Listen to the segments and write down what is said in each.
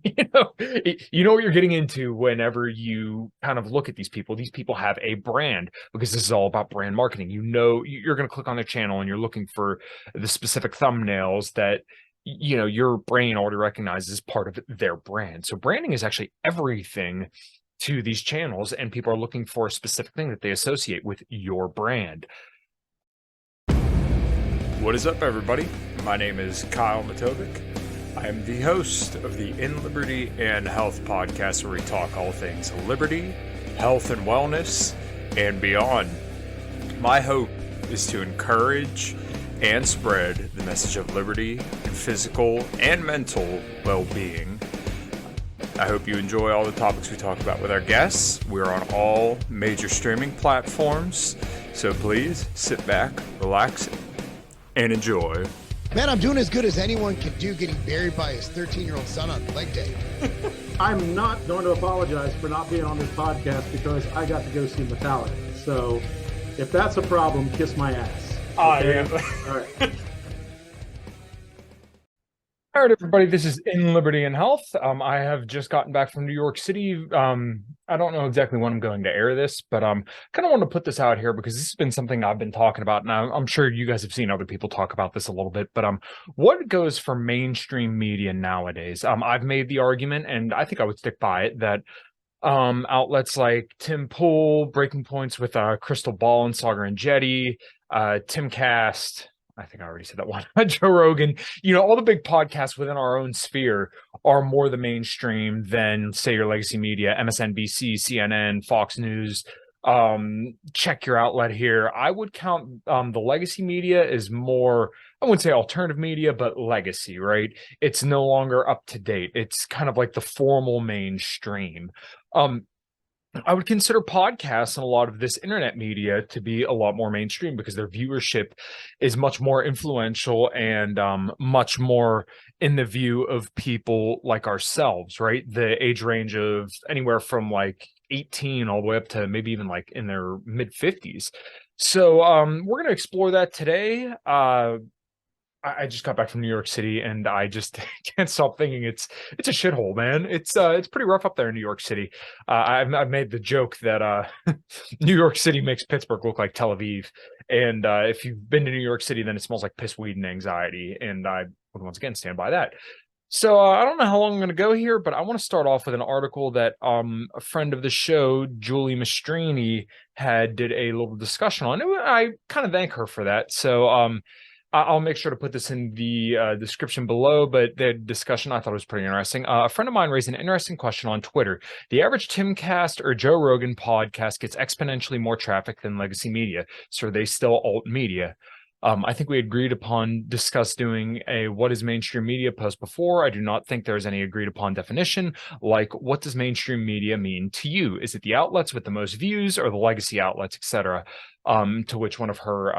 You know what you're getting into whenever you kind of look at these people. These people have a brand because this is all about brand marketing. You're going to click on their channel and you're looking for the specific thumbnails that your brain already recognizes as part of their brand. So branding is actually everything to these channels, and people are looking for a specific thing that they associate with your brand. What is up, everybody? My name is Kyle Matovcik. I am the host of the In Liberty and Health podcast, where we talk all things liberty, health, and wellness, and beyond. My hope is to encourage and spread the message of liberty and physical and mental well-being. I hope you enjoy all the topics we talk about with our guests. We're on all major streaming platforms, so please sit back, relax, and enjoy. Man, I'm doing as good as anyone can do getting buried by his 13-year-old son on leg day. I'm not going to apologize for not being on this podcast because I got to go see Matovcik. So if that's a problem, kiss my ass. Okay? All right. All right, everybody, this is In Liberty and Health. I have just gotten back from New York City. I don't know exactly when I'm going to air this, but kind of want to put this out here because this has been something I've been talking about, and I'm sure you guys have seen other people talk about this a little bit, but what goes for mainstream media nowadays? I've made the argument, and I think I would stick by it, that outlets like Tim Pool, Breaking Points with Crystal Ball and Sagar and Jetty, Timcast, I think I already said that one. Joe Rogan, all the big podcasts within our own sphere are more the mainstream than, say, your legacy media, MSNBC, CNN, Fox News. Check your outlet here. I would count the legacy media as more, I wouldn't say alternative media, but legacy, right? It's no longer up to date. It's kind of like the formal mainstream. I would consider podcasts and a lot of this internet media to be a lot more mainstream because their viewership is much more influential and much more in the view of people like ourselves, right? The age range of anywhere from like 18 all the way up to maybe even like in their mid 50s. So we're going to explore that today. I just got back from New York City, and I just can't stop thinking it's a shithole, man. It's pretty rough up there in New York City. I've made the joke that New York City makes Pittsburgh look like Tel Aviv, and if you've been to New York City, then it smells like piss, weed, and anxiety. And I would once again stand by that. So I don't know how long I'm going to go here, but I want to start off with an article that a friend of the show, Julie Mastrini, did a little discussion on. I kind of thank her for that. So I'll make sure to put this in the description below, but the discussion I thought was pretty interesting. A friend of mine raised an interesting question on Twitter. The average Timcast or Joe Rogan podcast gets exponentially more traffic than legacy media. So are they still alt media? I think we agreed upon doing a what is mainstream media post before. I do not think there's any agreed upon definition. Like, what does mainstream media mean to you? Is it the outlets with the most views or the legacy outlets, etc.? To which one of her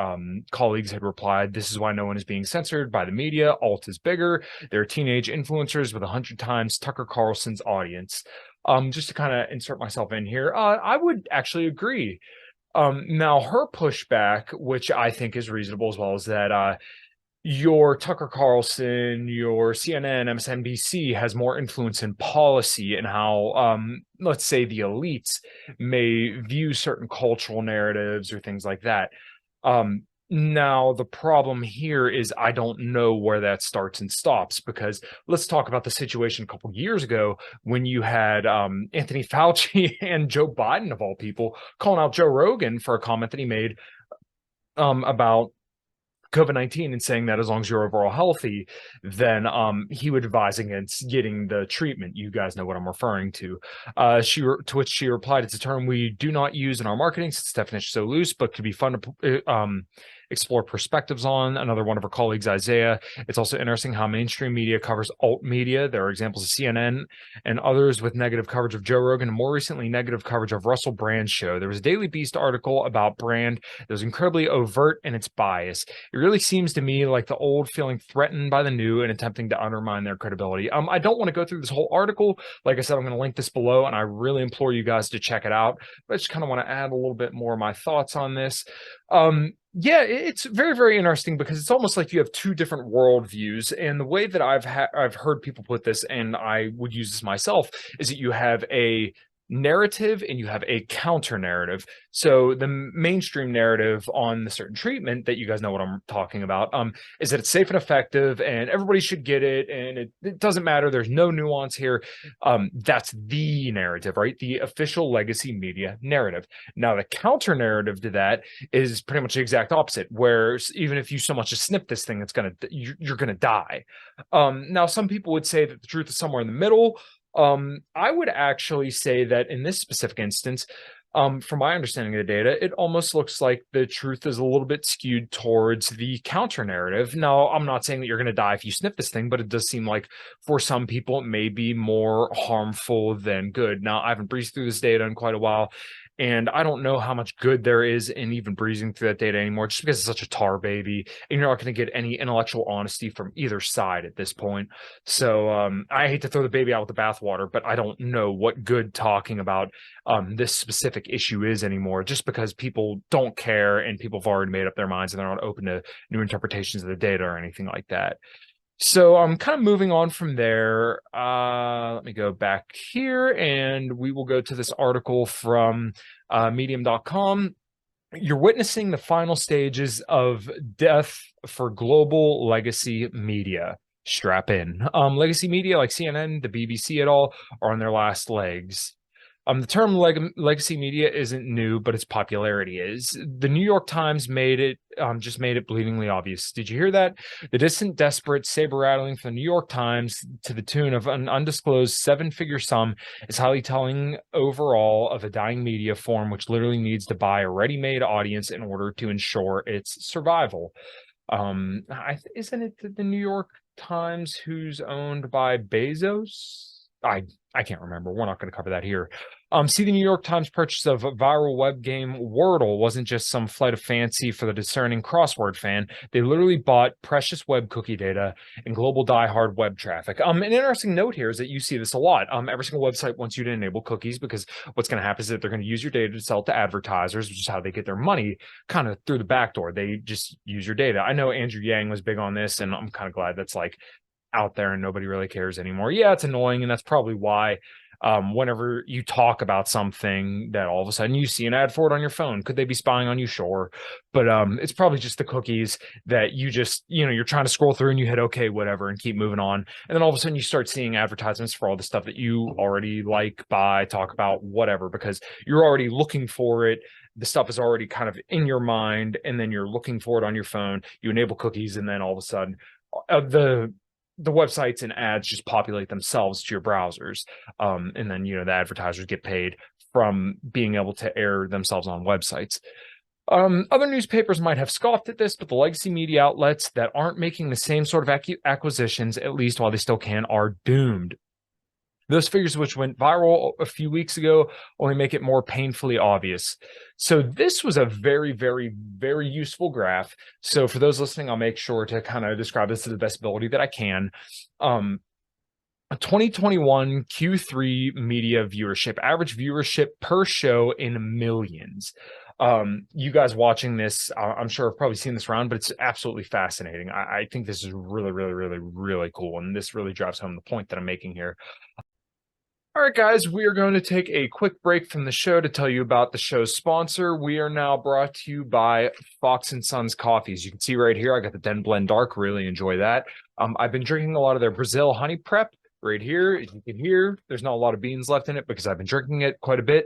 colleagues had replied, "This is why no one is being censored by the media. Alt is bigger. There are teenage influencers with 100 times Tucker Carlson's audience." Just to kind of insert myself in here, I would actually agree. Now, her pushback, which I think is reasonable as well, is that your Tucker Carlson, your CNN, MSNBC has more influence in policy and how, let's say, the elites may view certain cultural narratives or things like that. Now, the problem here is I don't know where that starts and stops, because let's talk about the situation a couple of years ago when you had Anthony Fauci and Joe Biden, of all people, calling out Joe Rogan for a comment that he made about COVID-19 and saying that as long as you're overall healthy, then he would advise against getting the treatment. You guys know what I'm referring to. To which she replied, "It's a term we do not use in our marketing since its definition is so loose, but could be fun to explore perspectives on." Another one of her colleagues, Isaiah, "It's also interesting how mainstream media covers alt media. There are examples of CNN and others with negative coverage of Joe Rogan, and more recently negative coverage of Russell Brand's show. There was a Daily Beast article about Brand that was incredibly overt in its bias. It really seems to me like the old feeling threatened by the new and attempting to undermine their credibility." I don't want to go through this whole article. Like I said, I'm going to link this below, and I really implore you guys to check it out. But I just kind of want to add a little bit more of my thoughts on this. Yeah, it's very, very interesting because it's almost like you have two different worldviews. And the way that I've heard people put this, and I would use this myself, is that you have a narrative and you have a counter narrative. So the mainstream narrative on the certain treatment that you guys know what I'm talking about, is that it's safe and effective and everybody should get it, and it doesn't matter. There's no nuance here. That's the narrative, right? The official legacy media narrative. Now, the counter narrative to that is pretty much the exact opposite, where even if you so much as snip this thing, you're gonna die. Now, some people would say that the truth is somewhere in the middle. I would actually say that in this specific instance, from my understanding of the data, it almost looks like the truth is a little bit skewed towards the counter narrative. Now, I'm not saying that you're going to die if you sniff this thing, but it does seem like for some people it may be more harmful than good. Now, I haven't breezed through this data in quite a while, and I don't know how much good there is in even breezing through that data anymore, just because it's such a tar baby, and you're not going to get any intellectual honesty from either side at this point. So I hate to throw the baby out with the bathwater, but I don't know what good talking about this specific issue is anymore, just because people don't care and people have already made up their minds and they're not open to new interpretations of the data or anything like that. So I'm kind of moving on from there. Let me go back here and we will go to this article from medium.com. You're witnessing the final stages of death for global legacy media. Strap in. Legacy media like CNN, the BBC at all are on their last legs. The term legacy media isn't new, but its popularity is. The New York Times just made it bleedingly obvious. Did you hear that? The distant, desperate saber rattling from the New York Times to the tune of an undisclosed seven-figure sum is highly telling overall of a dying media form which literally needs to buy a ready-made audience in order to ensure its survival. Isn't it the New York Times who's owned by Bezos? I can't remember. We're not going to cover that here. See, the New York Times purchase of a viral web game Wordle wasn't just some flight of fancy for the discerning crossword fan. They literally bought precious web cookie data and global diehard web traffic. An interesting note here is that you see this a lot. Every single website wants you to enable cookies because what's going to happen is that they're going to use your data to sell to advertisers, which is how they get their money kind of through the back door. They just use your data. I know Andrew Yang was big on this, and I'm kind of glad that's like out there and nobody really cares anymore. Yeah, it's annoying, and that's probably why whenever you talk about something that all of a sudden you see an ad for it on your phone. Could they be spying on you? Sure. But it's probably just the cookies that you just, you're trying to scroll through and you hit okay, whatever, and keep moving on. And then all of a sudden you start seeing advertisements for all the stuff that you already like, buy, talk about, whatever, because you're already looking for it. The stuff is already kind of in your mind, and then you're looking for it on your phone. You enable cookies, and then all of a sudden the websites and ads just populate themselves to your browsers. And then, the advertisers get paid from being able to air themselves on websites. Other newspapers might have scoffed at this, but the legacy media outlets that aren't making the same sort of acquisitions, at least while they still can, are doomed. Those figures which went viral a few weeks ago only make it more painfully obvious. So this was a very, very, very useful graph. So for those listening, I'll make sure to kind of describe this to the best ability that I can. 2021 Q3 media viewership, average viewership per show in millions. You guys watching this, I'm sure have probably seen this round, but it's absolutely fascinating. I think this is really, really, really, really cool. And this really drives home the point that I'm making here. All right, guys, we are going to take a quick break from the show to tell you about the show's sponsor. We are now brought to you by Fox and Sons Coffees. You can see right here, I got the Den Blend Dark. Really enjoy that. I've been drinking a lot of their Brazil Honey Prep. Right here, as you can hear, there's not a lot of beans left in it because I've been drinking it quite a bit.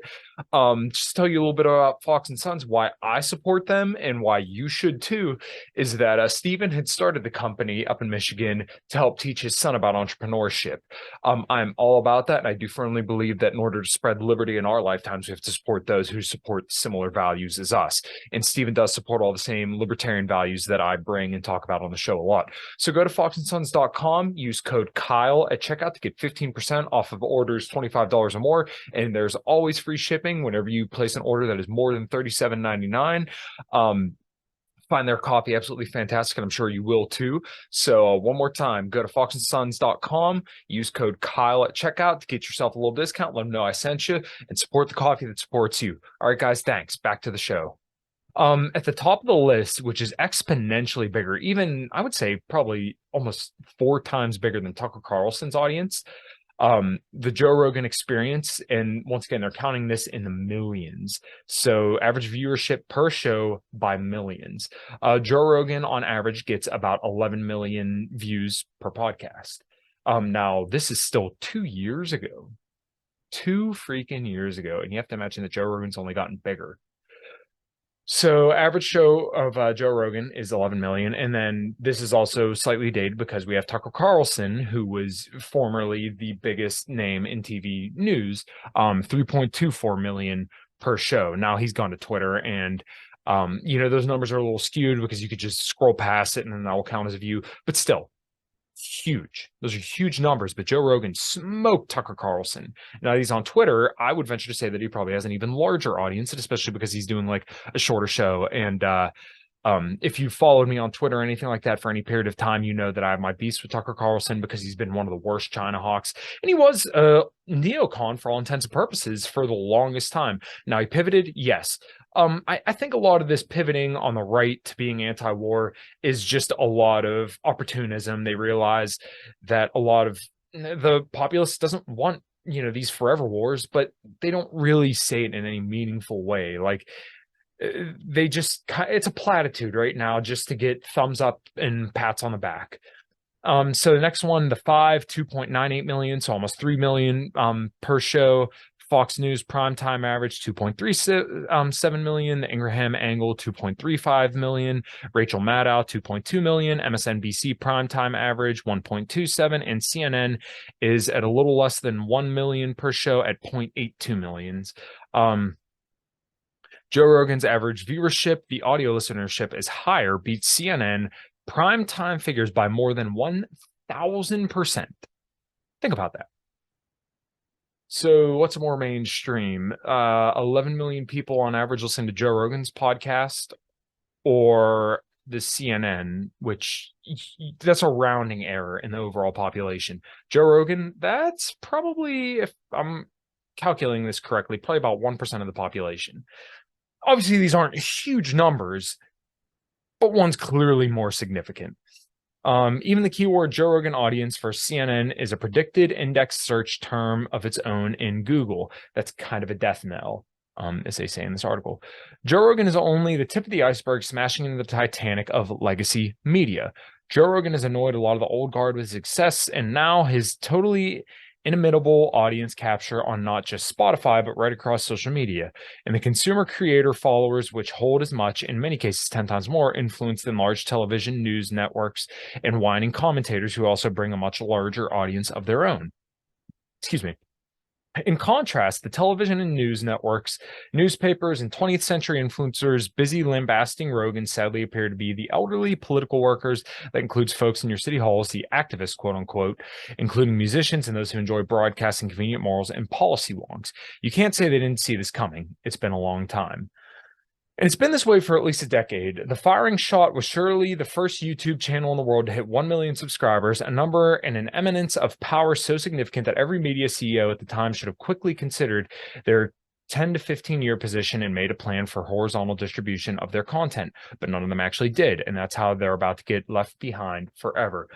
Just to tell you a little bit about Fox and Sons, why I support them and why you should too, is that Stephen had started the company up in Michigan to help teach his son about entrepreneurship. I'm all about that, and I do firmly believe that in order to spread liberty in our lifetimes, we have to support those who support similar values as us. And Stephen does support all the same libertarian values that I bring and talk about on the show a lot. So go to foxandsons.com, use code Kyle at checkout to get 15% off of orders $25 or more, and there's always free shipping whenever you place an order that is more than $37.99. Find their coffee absolutely fantastic, and I'm sure you will too. So one more time, go to foxandsons.com, use code Kyle at checkout to get yourself a little discount. Let them know I sent you, and support the coffee that supports you. All right, guys, thanks. Back to the show. At the top of the list, which is exponentially bigger, even I would say probably almost 4 times bigger than Tucker Carlson's audience, the Joe Rogan Experience. And once again, they're counting this in the millions. So average viewership per show by millions. Joe Rogan on average gets about 11 million views per podcast. Now this is still 2 years ago, 2 freaking years ago. And you have to imagine that Joe Rogan's only gotten bigger. So average show of Joe Rogan is 11 million. And then this is also slightly dated because we have Tucker Carlson, who was formerly the biggest name in TV news, 3.24 million per show. Now he's gone to Twitter, and those numbers are a little skewed because you could just scroll past it and then that will count as a view, but still huge. Those are huge numbers, but Joe Rogan smoked Tucker Carlson. Now he's on Twitter. I would venture to say that he probably has an even larger audience, and especially because he's doing like a shorter show. And if you followed me on Twitter or anything like that for any period of time, you know that I have my beefs with Tucker Carlson because he's been one of the worst China hawks. And he was a neocon for all intents and purposes for the longest time. Now he pivoted, yes. I think a lot of this pivoting on the right to being anti-war is just a lot of opportunism. They realize that a lot of the populace doesn't want, these forever wars, but they don't really say it in any meaningful way. Like, they just, it's a platitude right now just to get thumbs up and pats on the back. So the next one, the 2.98 million, so almost 3 million per show. Fox News primetime average 2.37 million, the Ingraham Angle 2.35 million, Rachel Maddow 2.2 million, MSNBC primetime average 1.27, and CNN is at a little less than 1 million per show at 0.82 millions. Joe Rogan's average viewership, the audio listenership is higher, beats CNN primetime figures by more than 1,000%. Think about that. So what's more mainstream? 11 million people on average listen to Joe Rogan's podcast, or the CNN, which that's a rounding error in the overall population. Joe Rogan, that's probably, if I'm calculating this correctly, probably about 1% of the population. Obviously, these aren't huge numbers, but one's clearly more significant. Even the keyword Joe Rogan audience for CNN is a predicted index search term of its own in Google. That's kind of a death knell, as they say in this article. Joe Rogan is only the tip of the iceberg, smashing into the Titanic of legacy media. Joe Rogan has annoyed a lot of the old guard with his success, and now his totally inimitable audience capture on not just Spotify, but right across social media. And the consumer creator followers, which hold as much, in many cases 10 times more, influence than large television news networks and whining commentators who also bring a much larger audience of their own. Excuse me. In contrast, the television and news networks, newspapers, and 20th century influencers busy lambasting Rogan sadly appear to be the elderly political workers. That includes folks in your city halls, the activists, quote unquote, including musicians and those who enjoy broadcasting convenient morals and policy wonks. You can't say they didn't see this coming. It's been a long time. And it's been this way for at least a decade. The Firing Shot was surely the first YouTube channel in the world to hit 1 million subscribers, a number and an eminence of power so significant that every media CEO at the time should have quickly considered their 10 to 15-year position and made a plan for horizontal distribution of their content, but none of them actually did, and that's how they're about to get left behind forever.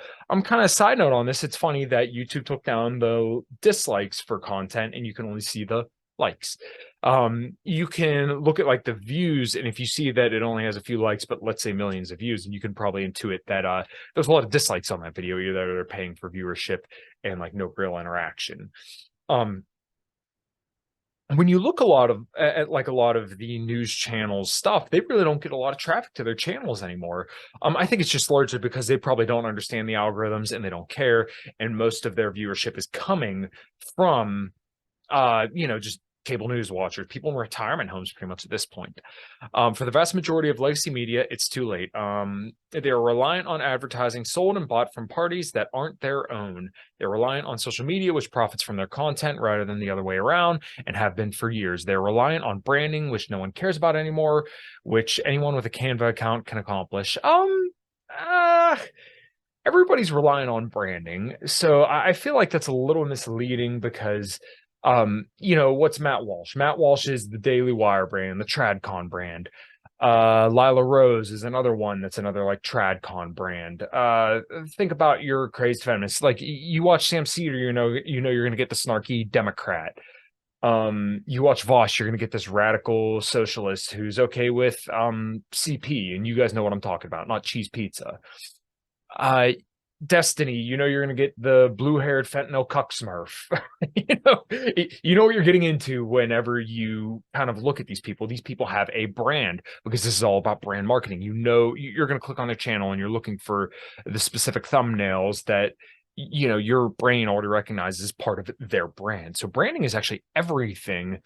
Kind of side note on this, it's funny that YouTube took down the dislikes for content, and you can only see the likes. You can look at like the views, and if you see that it only has a few likes, but let's say millions of views, and you can probably intuit that there's a lot of dislikes on that video, either they're paying for viewership and like no real interaction. When you look at like a lot of the news channels stuff, they really don't get a lot of traffic to their channels anymore. I think it's just largely because they probably don't understand the algorithms and they don't care, and most of their viewership is coming from just cable news watchers, people in retirement homes pretty much at this point. For the vast majority of legacy media, it's too late. They are reliant on advertising sold and bought from parties that aren't their own. They're reliant on social media, which profits from their content rather than the other way around, and have been for years. They're reliant on branding, which no one cares about anymore, which anyone with a Canva account can accomplish. Everybody's relying on branding. So I feel like that's a little misleading because what's Matt Walsh? Matt Walsh is the Daily Wire brand, the TradCon brand. Lila Rose is another one that's another like TradCon brand. Think about your crazed feminists. Like you watch Sam Cedar, you're gonna get the snarky Democrat. You watch Vosh, you're gonna get this radical socialist who's okay with CP, and you guys know what I'm talking about, not cheese pizza. Destiny, you're going to get the blue-haired fentanyl cuck smurf. you know what you're getting into whenever you kind of look at these people. These people have a brand, because this is all about brand marketing. You're going to click on their channel and you're looking for the specific thumbnails that your brain already recognizes as part of their brand. So branding is actually everything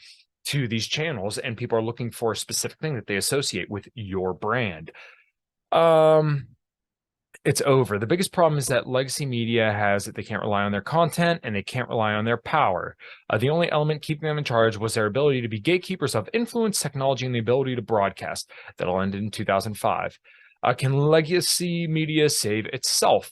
to these channels, and people are looking for a specific thing that they associate with your brand. It's over. The biggest problem is that legacy media has that they can't rely on their content and they can't rely on their power. The only element keeping them in charge was their ability to be gatekeepers of influence, technology, and the ability to broadcast. That'll end in 2005. Can legacy media save itself?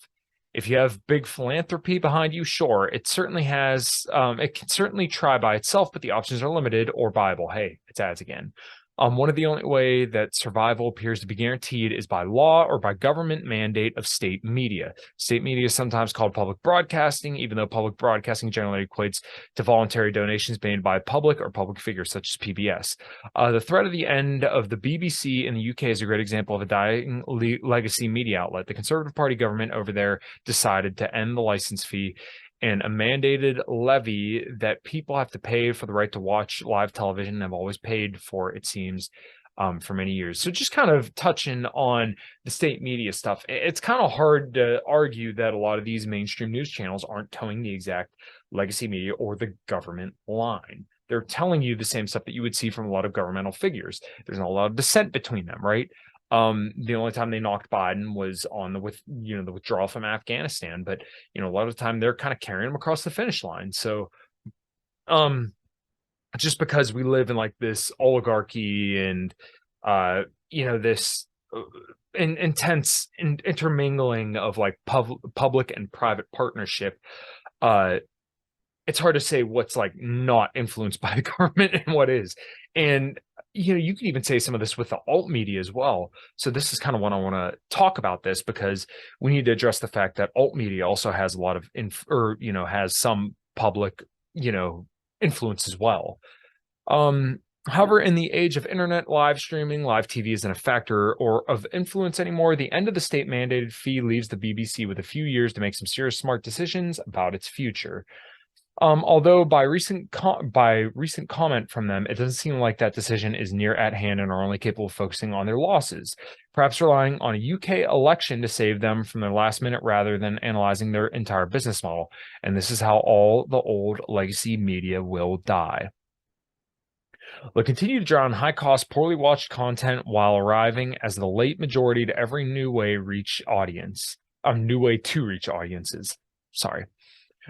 If you have big philanthropy behind you, sure, it certainly has. It can certainly try by itself, but the options are limited or viable. Hey, it's ads again. One of the only way that survival appears to be guaranteed is by law or by government mandate of state media. State media is sometimes called public broadcasting, even though public broadcasting generally equates to voluntary donations made by public or public figures such as PBS. The threat of the end of the BBC in the UK is a great example of a dying legacy media outlet. The Conservative Party government over there decided to end the license fee and a mandated levy that people have to pay for the right to watch live television and have always paid for, it seems, for many years. So just kind of touching on the state media stuff, it's kind of hard to argue that a lot of these mainstream news channels aren't towing the exact legacy media or the government line. They're telling you the same stuff that you would see from a lot of governmental figures. There's not a lot of dissent between them, right? The only time they knocked Biden was on the withdrawal from Afghanistan, but a lot of the time they're kind of carrying them across the finish line. So just because we live in like this oligarchy and this intense intermingling of like public and private partnership, it's hard to say what's like not influenced by the government and what is. And you could even say some of this with the alt media as well. So this is kind of what I want to talk about this, because we need to address the fact that alt media also has a lot of has some public influence as well. However, in the age of internet, live streaming, live TV isn't a factor or of influence anymore. The end of the state mandated fee leaves the BBC with a few years to make some serious smart decisions about its future. Although by recent comment from them, it doesn't seem like that decision is near at hand and are only capable of focusing on their losses, perhaps relying on a UK election to save them from their last minute rather than analyzing their entire business model. And this is how all the old legacy media will die. They'll continue to draw on high-cost, poorly watched content while arriving as the late majority to every new way to reach audiences. Sorry.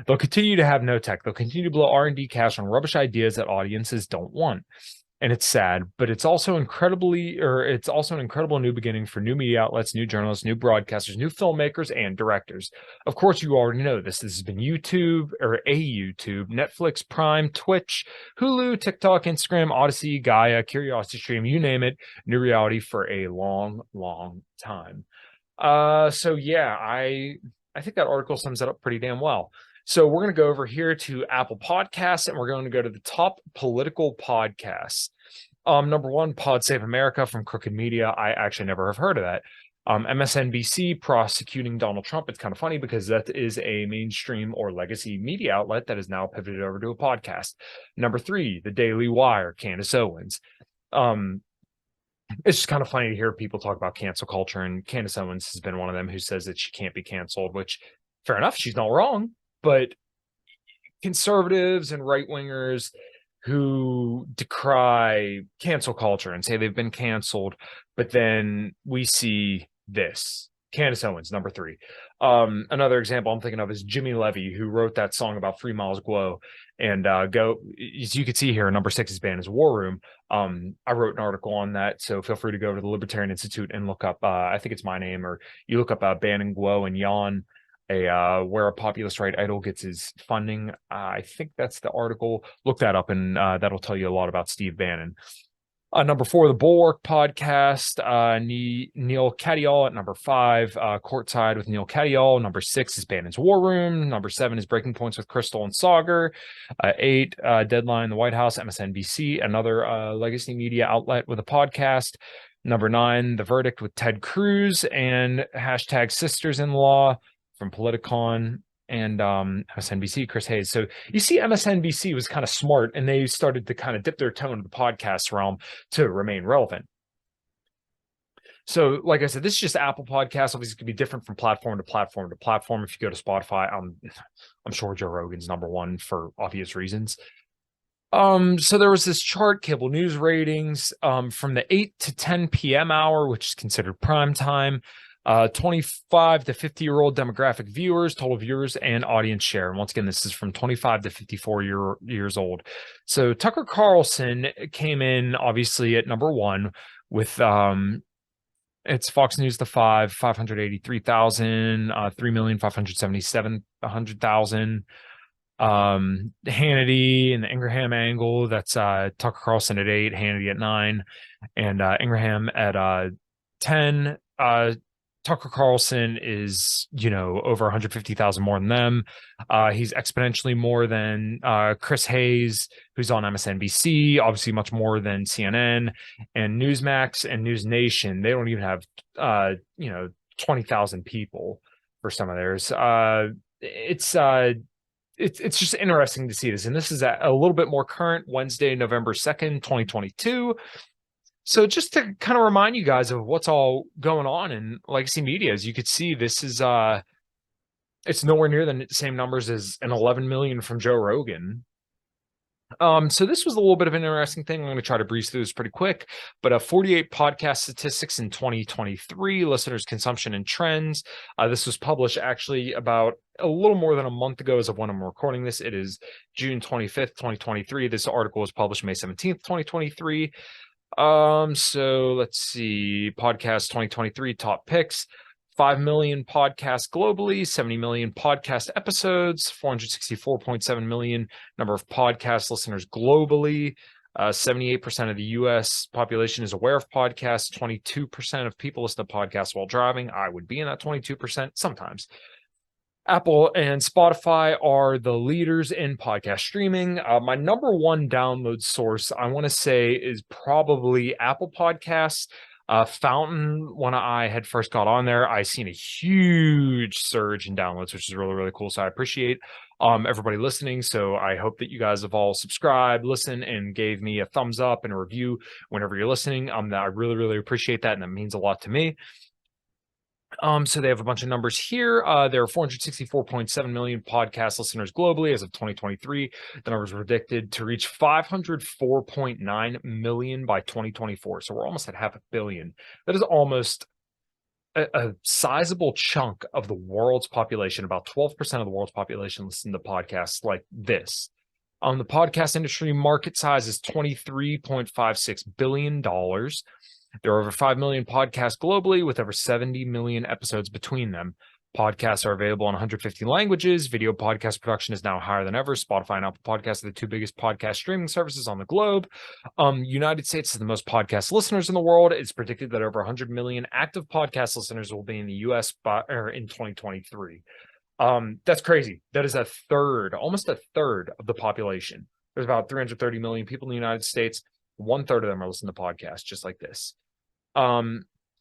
They'll continue to have no tech. They'll continue to blow R&D cash on rubbish ideas that audiences don't want. And it's sad, but it's also an incredible new beginning for new media outlets, new journalists, new broadcasters, new filmmakers, and directors. Of course, you already know this. This has been YouTube, Netflix, Prime, Twitch, Hulu, TikTok, Instagram, Odyssey, Gaia, Curiosity Stream, you name it, new reality for a long, long time. So yeah, I think that article sums it up pretty damn well. So we're going to go over here to Apple Podcasts, and we're going to go to the top political podcasts. Number one, Pod Save America from Crooked Media. I actually never have heard of that. MSNBC prosecuting Donald Trump. It's kind of funny because that is a mainstream or legacy media outlet that is now pivoted over to a podcast. Number three, The Daily Wire, Candace Owens. It's just kind of funny to hear people talk about cancel culture, and Candace Owens has been one of them who says that she can't be canceled, which fair enough, she's not wrong. But conservatives and right-wingers who decry cancel culture and say they've been canceled, but then we see this. Candace Owens, number three. Another example I'm thinking of is Jimmy Levy, who wrote that song about 3 Miles Glow. And as you can see here, number 6's band is War Room. I wrote an article on that, so feel free to go to the Libertarian Institute and look up, I think it's my name, or you look up Bannon, Glow, and Yawn, where a populist right idol gets his funding. I think that's the article. Look that up, and that'll tell you a lot about Steve Bannon. Number 4, the Bulwark podcast. Neil Katyal at number 5. Courtside with Neil Katyal. Number 6 is Bannon's War Room. Number 7 is Breaking Points with Crystal and Sauger. 8, Deadline, the White House, MSNBC, another legacy media outlet with a podcast. Number 9, The Verdict with Ted Cruz and hashtag Sisters-in-Law from Politicon. And MSNBC, Chris Hayes. So you see, MSNBC was kind of smart, and they started to kind of dip their toe into the podcast realm to remain relevant. So, like I said, this is just Apple Podcasts. Obviously, it could be different from platform to platform to platform. If you go to Spotify, I'm sure Joe Rogan's number 1 for obvious reasons. So there was this chart, cable news ratings, from the 8 to 10 p.m. hour, which is considered prime time. 25 to 50-year-old demographic viewers, total viewers, and audience share. And once again, this is from 25 to 54 years old. So Tucker Carlson came in obviously at number 1 with it's Fox News the 583,000, 3,577,100,000. Hannity and the Ingraham angle, that's Tucker Carlson at 8, Hannity at 9, and Ingraham at 10. Tucker Carlson is, over 150,000 more than them. He's exponentially more than Chris Hayes, who's on MSNBC, obviously much more than CNN and Newsmax and News Nation. They don't even have, 20,000 people for some of theirs. It's just interesting to see this. And this is a little bit more current, Wednesday, November 2nd, 2022. So just to kind of remind you guys of what's all going on in legacy media, as you could see, this is it's nowhere near the same numbers as an 11 million from Joe Rogan. So this was a little bit of an interesting thing. I'm going to try to breeze through this pretty quick, but 48 podcast statistics in 2023, listeners' consumption and trends. This was published actually about a little more than a month ago as of when I'm recording this. It is June 25th, 2023. This article was published May 17th, 2023. So let's see, podcast 2023 top picks, 5 million podcasts globally, 70 million podcast episodes, 464.7 million number of podcast listeners globally. 78% of the US population is aware of podcasts. 22% of people listen to podcasts while driving. I would be in that 22% sometimes. Apple and Spotify are the leaders in podcast streaming. My number 1 download source, I want to say, is probably Apple Podcasts. Fountain, when I had first got on there, I seen a huge surge in downloads, which is really, really cool. So I appreciate everybody listening. So I hope that you guys have all subscribed, listened, and gave me a thumbs up and a review whenever you're listening. I really, really appreciate that, and that means a lot to me. So they have a bunch of numbers here. There are 464.7 million podcast listeners globally as of 2023. The numbers were predicted to reach 504.9 million by 2024. So we're almost at 500 million. That is almost a sizable chunk of the world's population. About 12% of the world's population listen to podcasts like this. The podcast industry market size is $23.56 billion. There are over 5 million podcasts globally with over 70 million episodes between them. Podcasts are available in 150 languages. Video podcast production is now higher than ever. Spotify and Apple Podcasts are the 2 biggest podcast streaming services on the globe. United States is the most podcast listeners in the world. It's predicted that over 100 million active podcast listeners will be in the U.S. in 2023. That's crazy. That is almost a third of the population. There's about 330 million people in the United States. 1/3 of them are listening to podcasts just like this.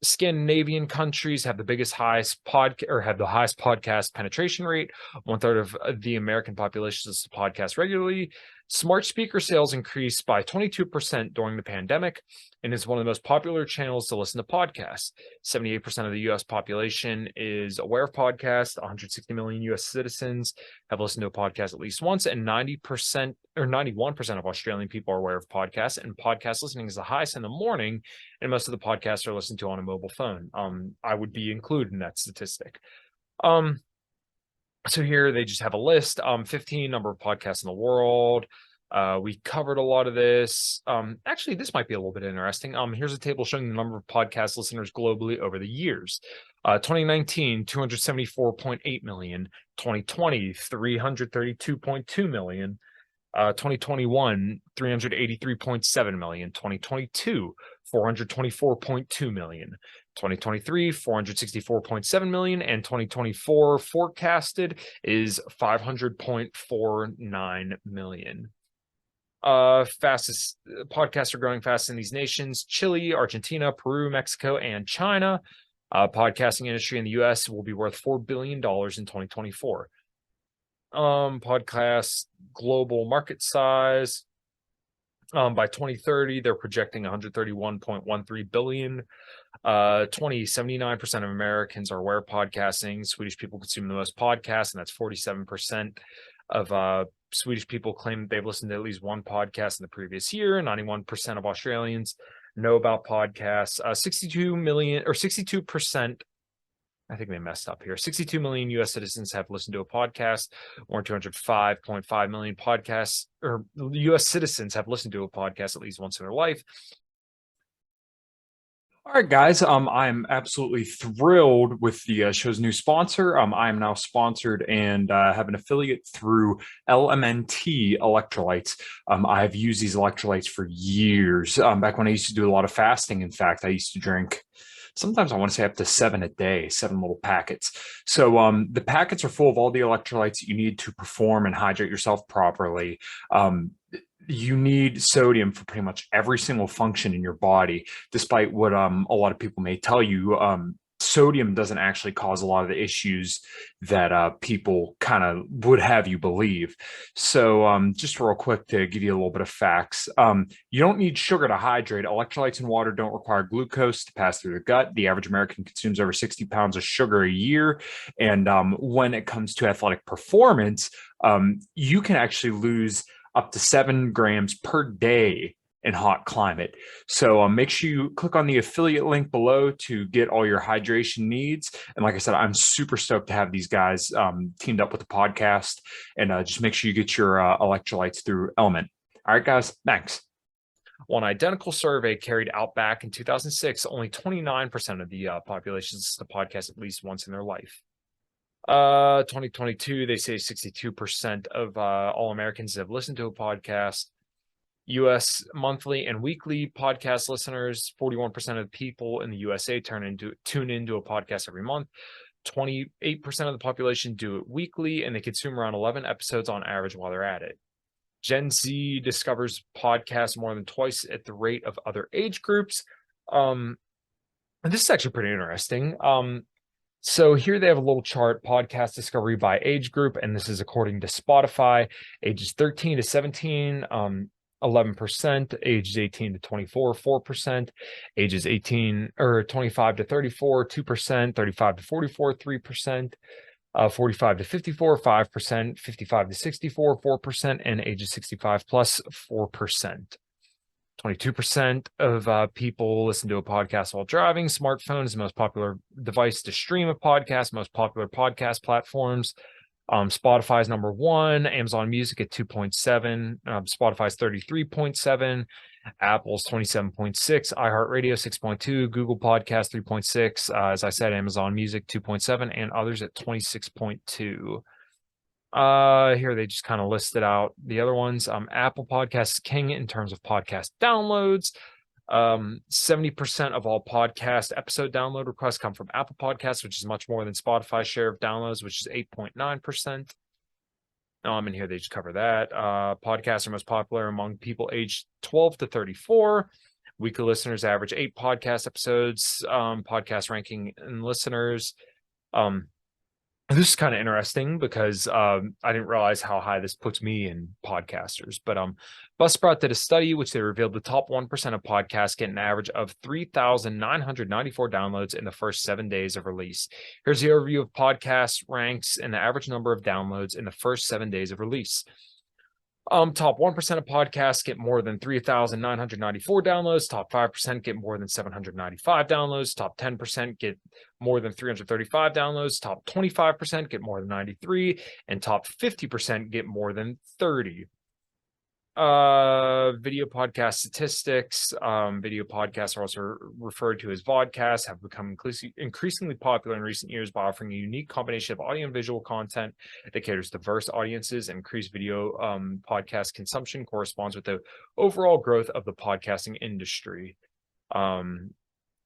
Scandinavian countries have the highest podcast penetration rate. 1/3 of the American population listens to podcasts regularly. Smart speaker sales increased by 22% during the pandemic and is one of the most popular channels to listen to podcasts. 78% of the U.S. population is aware of podcasts. 160 million U.S. citizens have listened to a podcast at least once, and 90% or 91% of Australian people are aware of podcasts. And podcast listening is the highest in the morning, and most of the podcasts are listened to on a mobile phone. I would be included in that statistic. So here they just have a list, 15 number of podcasts in the world. We covered a lot of this. Actually, this might be a little bit interesting. Here's a table showing the number of podcast listeners globally over the years. 2019, 274.8 million. 2020, 332.2 million. 2021, 383.7 million. 2022, 424.2 million. 2023, 464.7 million, and 2024 forecasted is 500.49 million. Fastest podcasts are growing fast in these nations: Chile, Argentina, Peru, Mexico, and China. Podcasting industry in the US will be worth $4 billion in 2024. Podcast global market size. By 2030, they're projecting 131.13 billion. 79% of Americans are aware of podcasting. Swedish people consume the most podcasts, and that's 47% of Swedish people claim that they've listened to at least one podcast in the previous year. 91% of Australians know about podcasts. 62%. I think they messed up here. 62 million U.S. citizens have listened to a podcast. More 205.5 million podcasts, or U.S. citizens have listened to a podcast at least once in their life. All right, guys. I'm absolutely thrilled with the show's new sponsor. I am now sponsored and have an affiliate through LMNT electrolytes. I have used these electrolytes for years. Back when I used to do a lot of fasting, in fact, I used to drink, sometimes I want to say up to 7 a day, 7 little packets. So the packets are full of all the electrolytes that you need to perform and hydrate yourself properly. You need sodium for pretty much every single function in your body, despite what a lot of people may tell you. Sodium doesn't actually cause a lot of the issues that people kind of would have you believe. So just real quick to give you a little bit of facts. You don't need sugar to hydrate. Electrolytes in water don't require glucose to pass through the gut. The average American consumes over 60 pounds of sugar a year. And when it comes to athletic performance, you can actually lose up to 7 grams per day in hot climate. So make sure you click on the affiliate link below to get all your hydration needs. And like I said, I'm super stoked to have these guys teamed up with the podcast, and just make sure you get your electrolytes through Element. All right, guys, thanks. One identical survey carried out back in 2006, only 29% of the population listens to podcasts at least once in their life. 2022, they say 62% of all Americans have listened to a podcast. U.S. monthly and weekly podcast listeners, 41% of the people in the USA tune into a podcast every month. 28% of the population do it weekly, and they consume around 11 episodes on average while they're at it. Gen Z discovers podcasts more than twice at the rate of other age groups. And this is actually pretty interesting. So here they have a little chart, podcast discovery by age group, and this is according to Spotify. Ages 13 to 17, 11%, ages 18 to 24, 4%, ages 25 to 34, 2%, 35 to 44, 3%, 45 to 54, 5%, 55 to 64, 4%, and ages 65 plus, 4%. 22% of people listen to a podcast while driving. Smartphone is the most popular device to stream a podcast, most popular podcast platforms. Spotify is number 1, Amazon Music at 2.7, Spotify's 33.7, Apple's 27.6, iHeartRadio 6.2, Google Podcast 3.6, as I said, Amazon Music 2.7, and others at 26.2. Here they just kind of listed out the other ones. Apple Podcasts is king in terms of podcast downloads. 70% of all podcast episode download requests come from Apple Podcasts, which is much more than Spotify's share of downloads, which is 8.9%. In here they just cover that. Podcasts are most popular among people aged 12 to 34. Weekly listeners average 8 podcast episodes. Podcast ranking and listeners. This is kind of interesting because I didn't realize how high this puts me in podcasters. But Buzzsprout did a study which they revealed the top 1% of podcasts get an average of 3,994 downloads in the first 7 days of release. Here's the overview of podcast ranks and the average number of downloads in the first 7 days of release. Top 1% of podcasts get more than 3,994 downloads. Top 5% get more than 795 downloads. Top 10% get more than 335 downloads. Top 25% get more than 93. And top 50% get more than 30. Video podcast statistics. Video podcasts are also referred to as vodcasts, have become increasingly popular in recent years by offering a unique combination of audio and visual content that caters to diverse audiences. Increased video podcast consumption corresponds with the overall growth of the podcasting industry.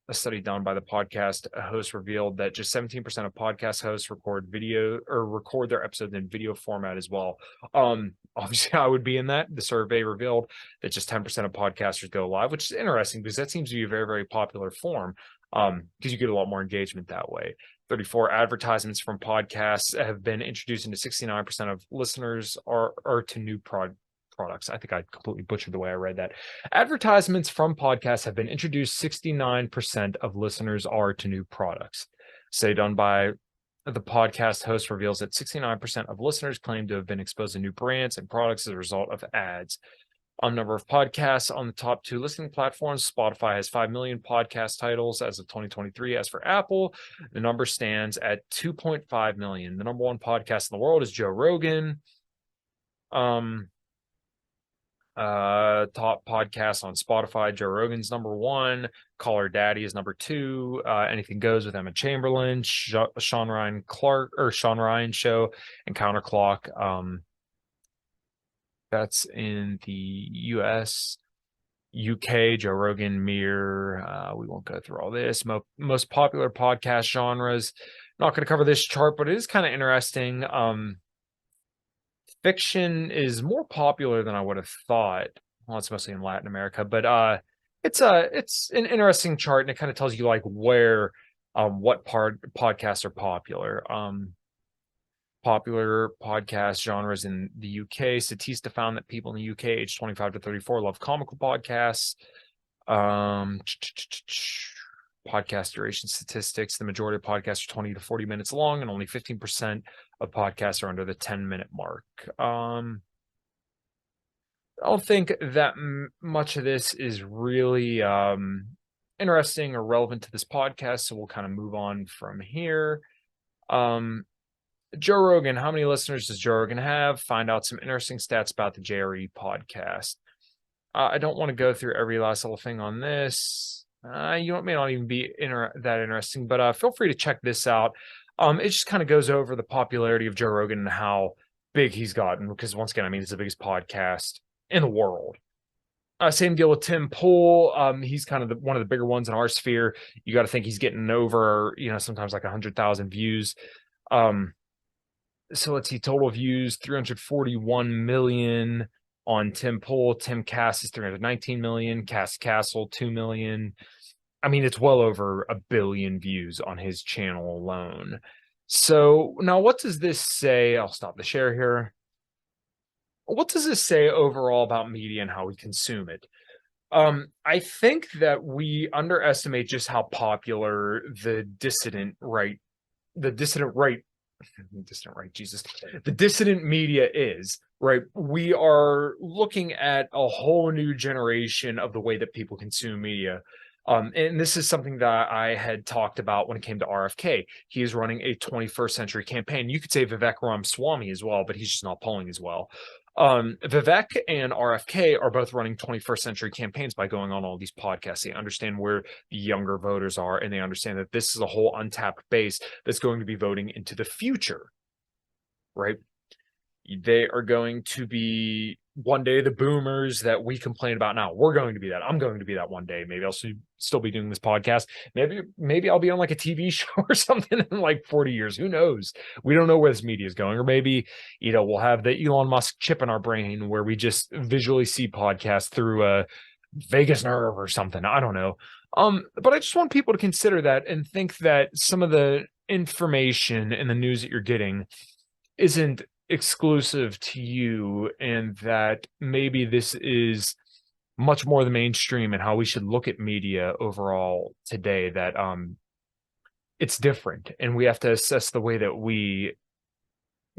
A study done by the podcast host revealed that just 17% of podcast hosts record their episodes in video format as well. Obviously, I would be in that. The survey revealed that just 10% of podcasters go live, which is interesting because that seems to be a very, very popular form because you get a lot more engagement that way. 34 advertisements from podcasts have been introduced into 69% of listeners are to new products. I think I completely butchered the way I read that. Advertisements from podcasts have been introduced. 69% of listeners are to new products. Study done by the podcast host reveals that 69% of listeners claim to have been exposed to new brands and products as a result of ads. On number of podcasts on the top 2 listening platforms, Spotify has 5 million podcast titles as of 2023. As for Apple, the number stands at 2.5 million. The number 1 podcast in the world is Joe Rogan. Top podcasts on Spotify, Joe Rogan's number 1, Call Her Daddy is number 2, Anything Goes with Emma Chamberlain, Sean Ryan Show, and Counterclock. That's in the US. UK, Joe Rogan, Mirror. We won't go through all this. Most popular podcast genres. Not going to cover this chart, but it is kind of interesting. Fiction is more popular than I would have thought. Well, it's mostly in Latin America, but it's an interesting chart, and it kind of tells you like where what podcasts are popular. Popular podcast genres in the UK. Statista found that people in the UK aged 25 to 34 love comical podcasts. Podcast duration statistics. The majority of podcasts are 20 to 40 minutes long, and only 15% of podcasts are under the 10-minute mark. I don't think that much of this is really interesting or relevant to this podcast, so we'll kind of move on from here. Joe Rogan, how many listeners does Joe Rogan have? Find out some interesting stats about the JRE podcast. I don't want to go through every last little thing on this. It may not even be that interesting, but feel free to check this out. It just kind of goes over the popularity of Joe Rogan and how big he's gotten, because once again, I mean, it's the biggest podcast in the world. Same deal with Tim Pool. He's kind of one of the bigger ones in our sphere. You got to think he's getting over, sometimes like 100,000 views. So let's see, total views, 341 million on Tim Pool. Tim Cass is 319 million. Cass Castle, 2 million. I mean, it's well over 1 billion views on his channel alone. So now what does this say? I'll stop the share here. What does this say overall about media and how we consume it? I think that we underestimate just how popular the dissident media is, right? We are looking at a whole new generation of the way that people consume media. And this is something that I had talked about when it came to RFK. He is running a 21st century campaign. You could say Vivek Ramaswamy as well, but he's just not polling as well. Vivek and RFK are both running 21st century campaigns by going on all these podcasts. They understand where the younger voters are, and they understand that this is a whole untapped base that's going to be voting into the future, right? They are going to be one day the boomers that we complain about now. We're going to be that. I'm going to be that one day. Maybe I'll still be doing this podcast. Maybe I'll be on like a TV show or something in like 40 years. Who knows? We don't know where this media is going. Or maybe, we'll have the Elon Musk chip in our brain where we just visually see podcasts through a vagus nerve or something. I don't know. But I just want people to consider that and think that some of the information and the news that you're getting isn't exclusive to you, and that maybe this is much more the mainstream and how we should look at media overall today, that it's different, and we have to assess the way that we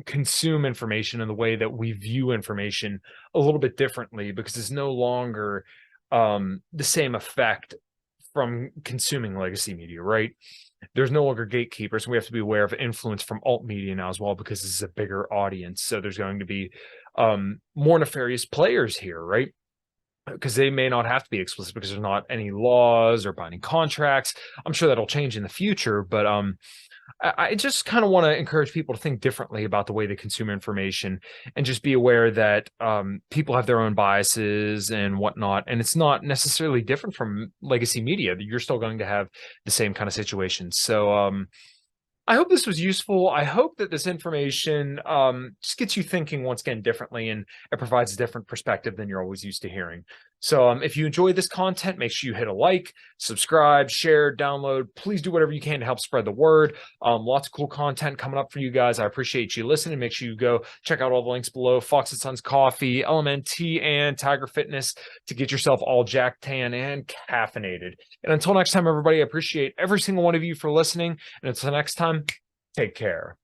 consume information and the way that we view information a little bit differently, because it's no longer the same effect from consuming legacy media, right? There's no longer gatekeepers. We have to be aware of influence from alt media now as well, because this is a bigger audience. So there's going to be more nefarious players here, right? Because they may not have to be explicit because there's not any laws or binding contracts. I'm sure that'll change in the future, but I just kind of want to encourage people to think differently about the way they consume information, and just be aware that people have their own biases and whatnot. And it's not necessarily different from legacy media. You're still going to have the same kind of situations. So I hope this was useful. I hope that this information just gets you thinking once again differently, and it provides a different perspective than you're always used to hearing. So if you enjoy this content, make sure you hit a like, subscribe, share, download. Please do whatever you can to help spread the word. Lots of cool content coming up for you guys. I appreciate you listening. Make sure you go check out all the links below: Fox and Sons Coffee, LMNT, and Tiger Fitness, to get yourself all jacked, tan, and caffeinated. And until next time, everybody, I appreciate every single one of you for listening. And until next time, take care.